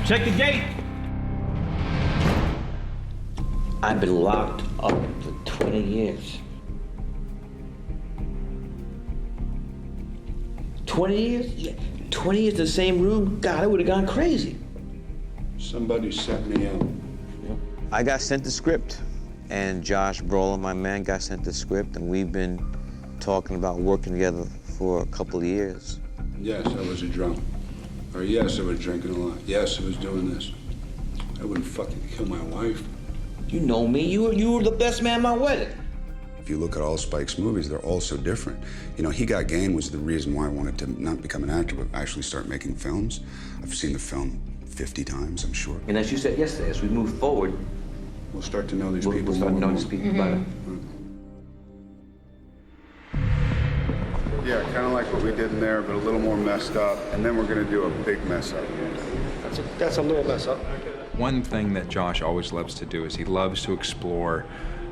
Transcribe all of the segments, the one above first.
Check the gate. I've been locked up for 20 years. 20 years? Yeah. 20 years in the same room? God, I would have gone crazy. Somebody set me up. I got sent the script, and Josh Brolin, my man, got sent the script, and we've been talking about working together for a couple of years. Yes, I was a drunk. Or yes, I was drinking a lot. Yes, I was doing this. I wouldn't fucking kill my wife. You know me. You were the best man at my wedding. If you look at all Spike's movies, they're all so different. You know, He Got Game was the reason why I wanted to not become an actor, but actually start making films. I've seen the film 50 times, I'm sure. And as you said yesterday, as we move forward, we'll start to know these people. We'll start knowing these people better. Yeah, kind of like what we did in there, but a little more messed up. And then we're going to do a big mess up. That's a little mess up. One thing that Josh always loves to do is he loves to explore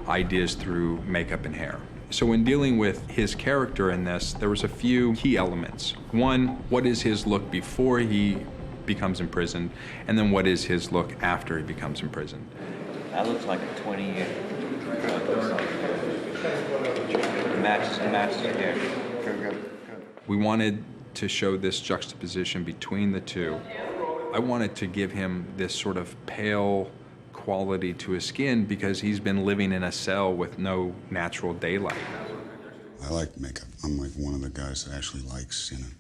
ideas through makeup and hair. So in dealing with his character in this, there was a few key elements. One, what is his look before he becomes imprisoned? And then what is his look after he becomes imprisoned? That looks like a 20-year. It matches the hair. We wanted to show this juxtaposition between the two. I wanted to give him this sort of pale quality to his skin because he's been living in a cell with no natural daylight. I like makeup. I'm like one of the guys that actually likes, you know,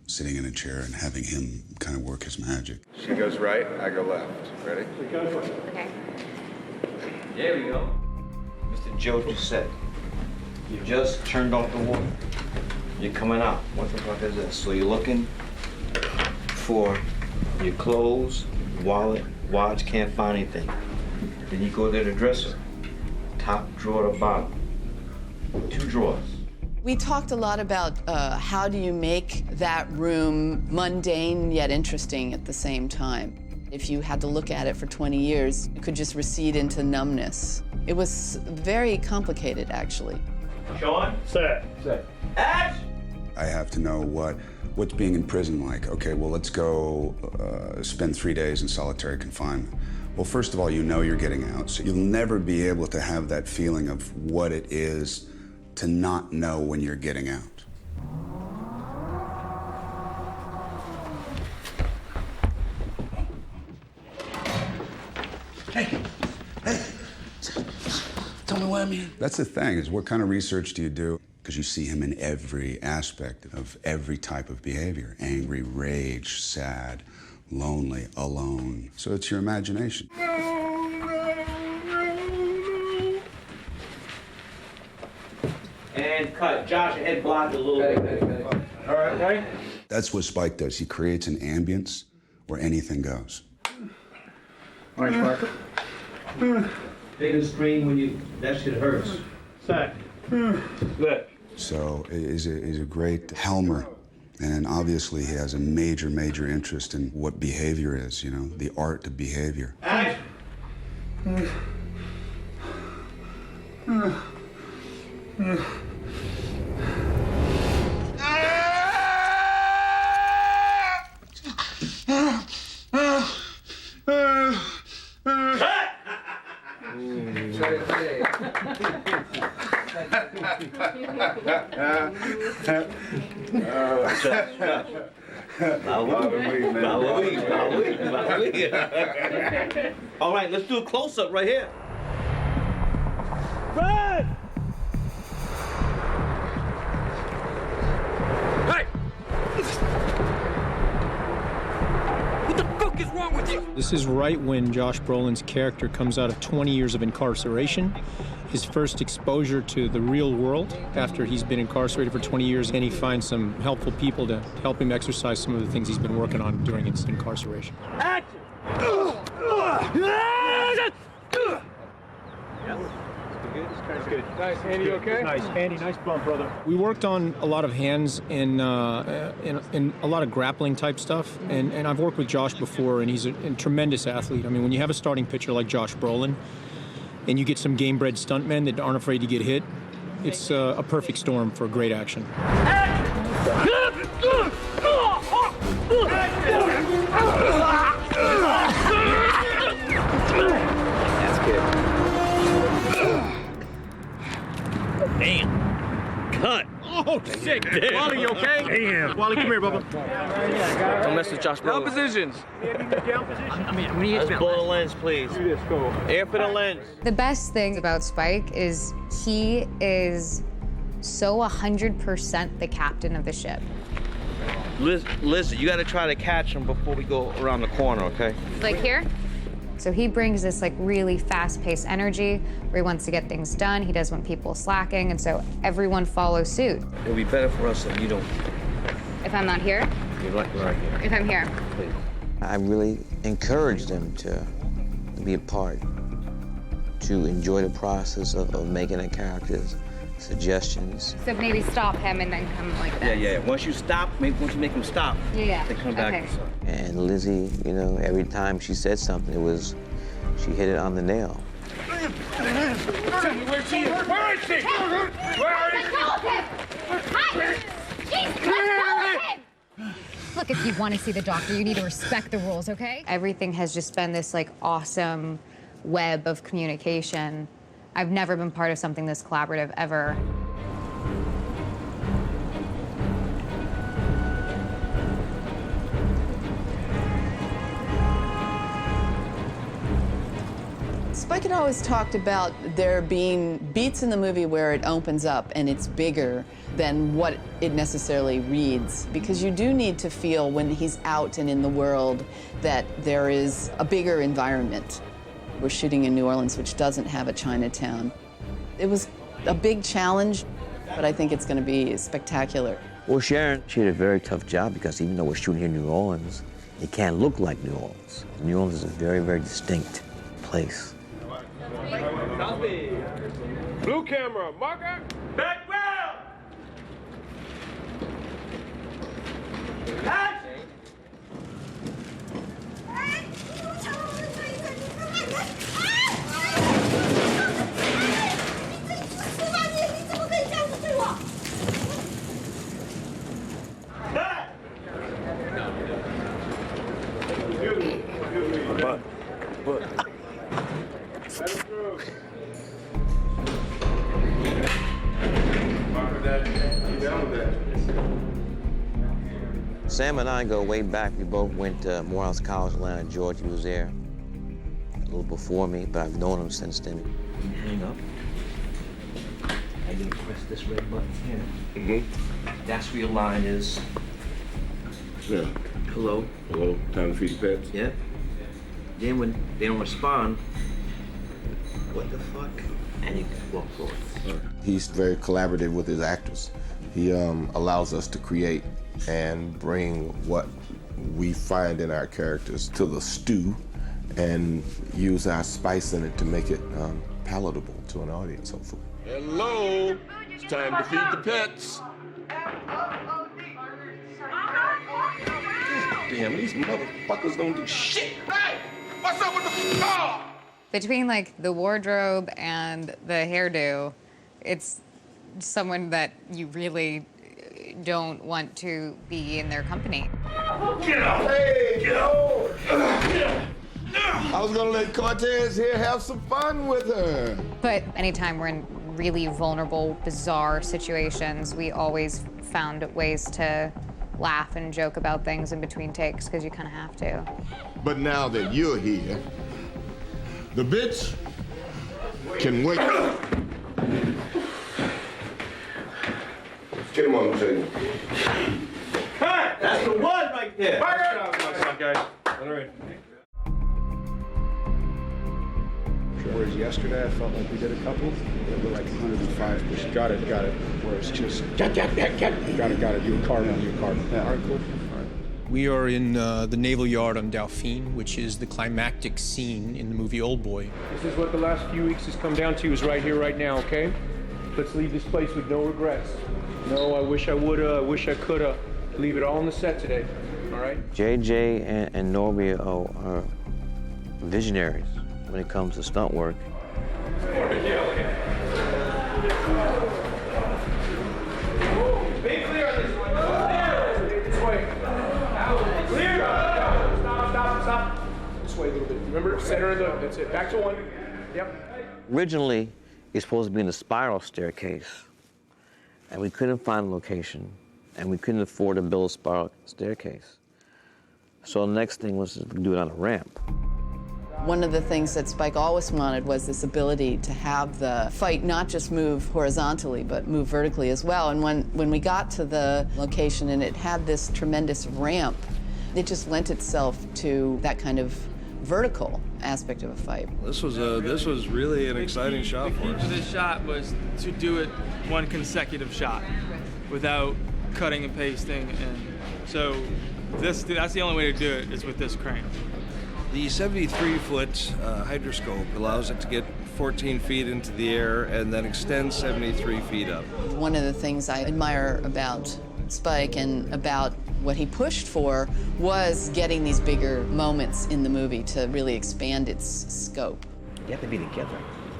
sitting in a chair and having him kind of work his magic. She goes right, I go left. Ready? Okay. There we go. Mr. Joe just said, you just turned off the water. You're coming out. What the fuck is this? So you're looking for your clothes, wallet, watch, can't find anything. Then you go to the dresser. Top drawer to bottom. 2 drawers. We talked a lot about how do you make that room mundane yet interesting at the same time. If you had to look at it for 20 years, you could just recede into numbness. It was very complicated, actually. Sean? Set. Action! I have to know what's being in prison like. Okay, well, let's go spend 3 days in solitary confinement. Well, first of all, you know you're getting out, so you'll never be able to have that feeling of what it is to not know when you're getting out. Hey, tell me what I mean. That's the thing, is what kind of research do you do? Because you see him in every aspect of every type of behavior. Angry, rage, sad, lonely, alone. So it's your imagination. And cut. Josh, your head blocked a little bit. All right, right? That's what Spike does. He creates an ambience where anything goes. All right, Spark. Bigger screen when you, that shit hurts. Set. Good. So he's a great Helmer. And obviously he has a major, major interest in what behavior is, you know, the art of behavior. Action! All right, let's do a close-up right here. Run! Hey! What the fuck is wrong with you? This is right when Josh Brolin's character comes out of 20 years of incarceration, his first exposure to the real world after he's been incarcerated for 20 years, and he finds some helpful people to help him exercise some of the things he's been working on during his incarceration. Action! That's good. Nice, Andy, you okay? Nice, Andy, nice bump, brother. We worked on a lot of hands and in a lot of grappling type stuff, and I've worked with Josh before, and he's a tremendous athlete. I mean, when you have a starting pitcher like Josh Brolin, and you get some game-bred stuntmen that aren't afraid to get hit, it's a perfect storm for great action. Action! Oh, sick. Damn. Wally, you okay? Damn. Wally, come here, Bubba. Don't mess with Josh Brolin. Down positions. Down position. Let's blow the lens, please. Do this, go. Air for the lens. The best thing about Spike is he is so 100% the captain of the ship. Listen, you gotta try to catch him before we go around the corner, okay? Like here? So he brings this like really fast-paced energy where he wants to get things done. He doesn't want people slacking, and so everyone follows suit. It'll be better for us if you don't. If I'm not here? You're right here. If I'm here. Please. I really encourage them to be a part, to enjoy the process of making the characters, suggestions. So maybe stop him and then come like that. Yeah. Once you make him stop, Yeah. they come back. Okay. And Lizzie, you know, every time she said something, she hit it on the nail. Where is she? Where is she? Where is she? Look, if you want to see the doctor, you need to respect the rules, okay? Everything has just been this like awesome web of communication. I've never been part of something this collaborative ever. Spike had always talked about there being beats in the movie where it opens up and it's bigger than what it necessarily reads, because you do need to feel when he's out and in the world that there is a bigger environment. We're shooting in New Orleans, which doesn't have a Chinatown. It was a big challenge, but I think it's going to be spectacular. Well, Sharon, she had a very tough job because even though we're shooting here in New Orleans, it can't look like New Orleans. New Orleans is a very, very distinct place. Copy. Blue camera, marker. Background. Action. Sam and I go way back. We both went to Morehouse College, Atlanta, Georgia. He was there a little before me, but I've known him since then. Hang up. And you press this red button here. Mm-hmm. That's where your line is. Yeah. Hello. Hello. Time to feed the pets. Yep. Then when they don't respond, what the fuck? And you walk forward. He's very collaborative with his actors. He allows us to create and bring what we find in our characters to the stew and use our spice in it to make it palatable to an audience, hopefully. Hello. It's time to feed the pets. Damn, these motherfuckers don't do shit. Hey, what's up with the car? Between like the wardrobe and the hairdo, it's someone that you really don't want to be in their company. Get out! Hey, get out! I was gonna let Cortez here have some fun with her. But anytime we're in really vulnerable, bizarre situations, we always found ways to laugh and joke about things in between takes, because you kind of have to. But now that you're here, the bitch can wait. Get him on the table. That's the one right there. Come on, guys. All right. Whereas yesterday, I felt like we did a couple that were like 105%. Got it. Whereas just, got it. You a car now, you a car. Yeah, all right, cool. All right. We are in the Naval Yard on Dauphine, which is the climactic scene in the movie Oldboy. This is what the last few weeks has come down to, is right here, right now, okay? Let's leave this place with no regrets. No, I wish I woulda, I wish I coulda. Leave it all on the set today, all right? JJ and Norby are visionaries when it comes to stunt work. Be clear on this one. Clear. This way. Clear. Stop. This way a little bit. Remember, center of the, that's it. Back to one. Yep. Originally, it's supposed to be in a spiral staircase. and we couldn't find a location, and we couldn't afford to build a spiral staircase. So the next thing was to do it on a ramp. One of the things that Spike always wanted was this ability to have the fight not just move horizontally, but move vertically as well. And when we got to the location and it had this tremendous ramp, it just lent itself to that kind of vertical aspect of a fight. This was really an exciting shot for us. This shot was to do it one consecutive shot without cutting and pasting, and so that's the only way to do it is with this crane. The 73-foot hydroscope allows it to get 14 feet into the air and then extend 73 feet up. One of the things I admire about Spike and about what he pushed for was getting these bigger moments in the movie to really expand its scope. You have to be together.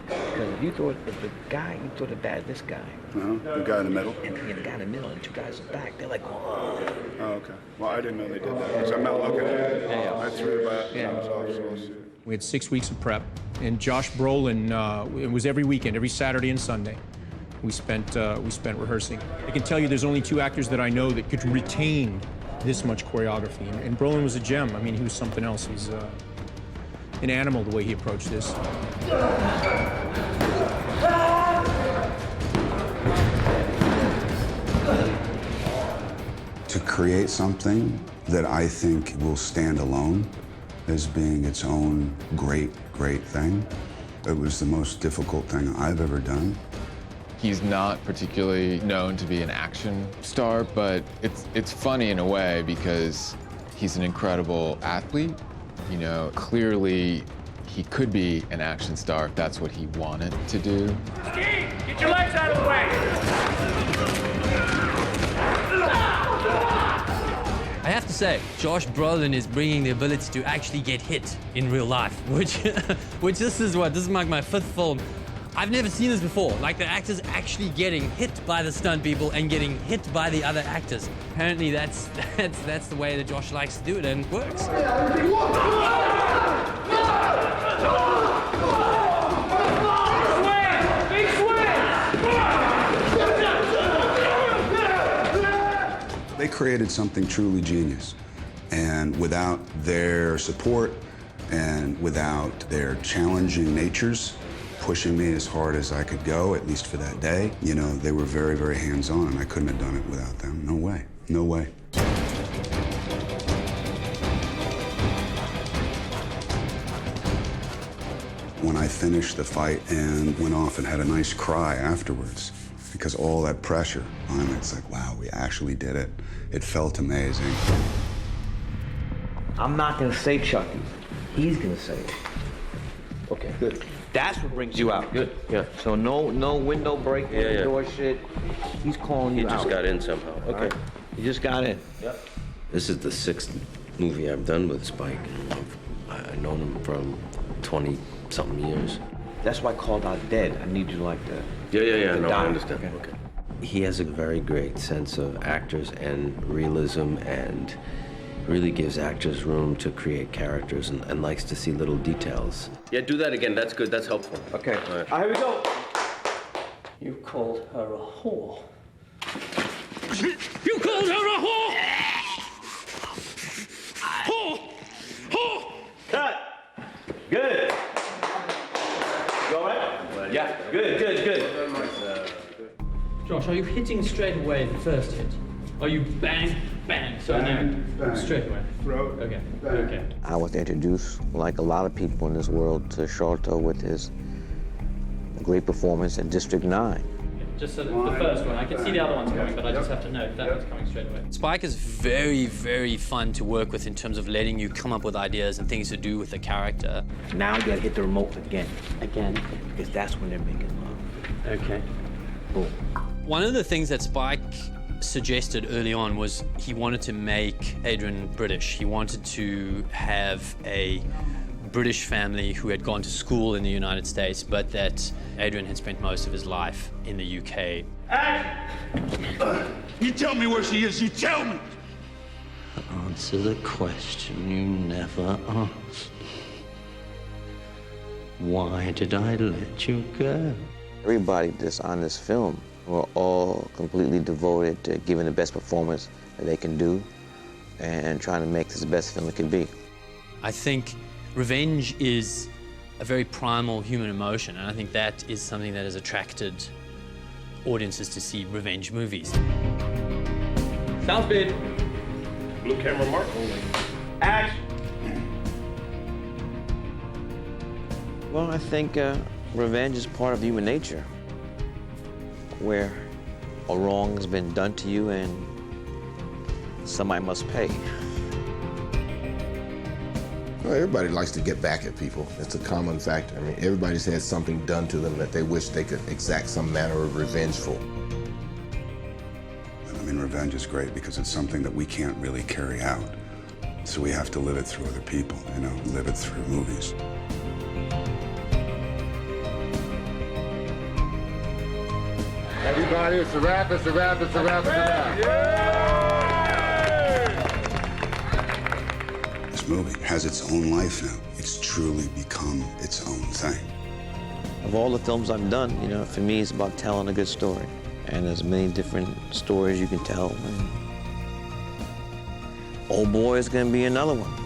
Because if you throw it at the guy, you throw it at this guy. The guy in the middle? And the guy in the middle and two guys in the back, they're like, oh. Oh, okay. Well, I didn't know they did that, because I'm not looking at it. Yeah. I threw the bat, and I was off, so I'll see it. We had 6 weeks of prep, and Josh Brolin, it was every weekend, every Saturday and Sunday. We spent rehearsing. I can tell you there's only 2 actors that I know that could retain this much choreography, and Brolin was a gem. I mean, he was something else. He's an animal the way he approached this. To create something that I think will stand alone as being its own great, great thing, it was the most difficult thing I've ever done. He's not particularly known to be an action star, but it's funny in a way because he's an incredible athlete. You know, clearly he could be an action star if that's what he wanted to do. Ski, get your legs out of the way! I have to say, Josh Brolin is bringing the ability to actually get hit in real life, which this is like my 5th film. I've never seen this before, like the actors actually getting hit by the stunt people and getting hit by the other actors. Apparently that's the way that Josh likes to do it, and it works. They created something truly genius, and without their support and without their challenging natures, pushing me as hard as I could go, at least for that day, you know, they were very, very hands-on, and I couldn't have done it without them. No way. No way. When I finished the fight and went off and had a nice cry afterwards, because all that pressure on me, it's like, wow, we actually did it. It felt amazing. I'm not gonna say Chucky. He's gonna say it. Okay, good. That's what brings you out. Good. Yeah. So no window break, door shit. He's calling you out. He just got in somehow. Okay. Right. He just got in. Yep. This is the 6th movie I've done with Spike. I've known him for 20-something years. That's why I called out dead. I need you like the. Yeah. No, I die. understand. Okay. He has a very great sense of actors and realism, and really gives actors room to create characters, and likes to see little details. Yeah, do that again. That's good. That's helpful. Okay. All right. Here we go. You called her a whore. You called her a whore! Whore! Whore! Cut. Good. You all right? Yeah. Good. Josh, are you hitting straight away the first hit? Are you bang, bang, so bang, straight away? Throat. Okay, okay. I was introduced, like a lot of people in this world, to Sharlto with his great performance in District 9. Just so the first one. I can see the other ones coming, but I just have to know that one's coming straight away. Spike is very, very fun to work with in terms of letting you come up with ideas and things to do with the character. Now you gotta hit the remote again. Again? Because that's when they're making love. Okay. Boom. One of the things that Spike suggested early on was he wanted to make Adrian British. He wanted to have a British family who had gone to school in the United States, but that Adrian had spent most of his life in the UK. You tell me where she is, you tell me! Answer the question you never asked. Why did I let you go? Everybody that's on this film who are all completely devoted to giving the best performance that they can do and trying to make this the best film it can be. I think revenge is a very primal human emotion, and I think that is something that has attracted audiences to see revenge movies. Sound speed. Blue camera mark only. Action. Well, I think revenge is part of human nature, where a wrong has been done to you and somebody must pay. Well, everybody likes to get back at people. It's a common factor. I mean, everybody's had something done to them that they wish they could exact some manner of revenge for. I mean, revenge is great because it's something that we can't really carry out. So we have to live it through other people, you know, live it through movies. Everybody, it's a wrap, it's a wrap, it's a wrap, it's a wrap. This movie has its own life now. It's truly become its own thing. Of all the films I've done, you know, for me it's about telling a good story. And there's many different stories you can tell. And Oldboy is going to be another one.